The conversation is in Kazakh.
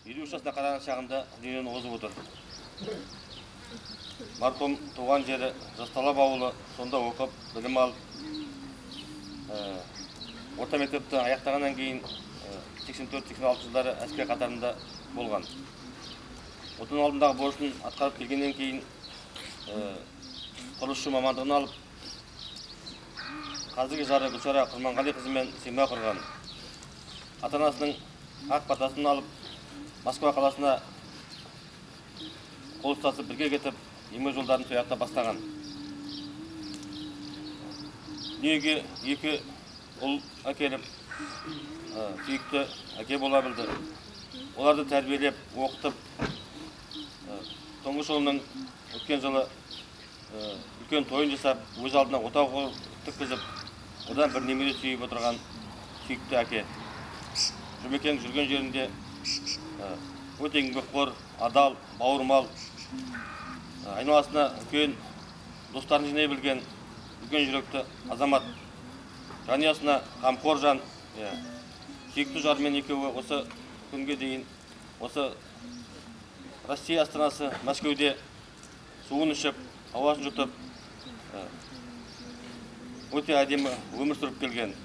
53 жасына қараған шағында дүниеден озып отыр. Марқұм туған жері Жасталап ауылы, сонда оқып, білім алып, орта мектепті аяқтағаннан кейін 84-86 жылдары әскер қатарында болған. Отын алдындағы борышын атқарып келгеннен кейін құрылысшы мамандығын алып, қазіргі жары Гүлшара Құрманғалиқызымен семья құрған. Ата-анасының ақ батасын алып, Москва қаласына қол ұстасып бірге кетіп, еңбек жолдарын тұяқта бастаған. Дүниеге 2 ұл әкеліп, сүйікті әке бола білді. Оларды тәрбиелеп, оқытып, тұңғыш ұлының өткен жылы үлкен тойын жасап, өз алдына отау тіккізіп, одан бір немере сүйіп отырған сүйікті әке. Жұмекең жүрген жерінде өте еңбекқор, адал, бауырмал, айналасына үлкен достарын жинай білген, үлкен жүректі азамат, жанұясына қамқор жан, сүйікті жарымен екеуі осы күнге дейін осы Россия астанасы Мәскеуде суын ішіп, ауасын жұтып, өте әдемі өмір сүріп келген.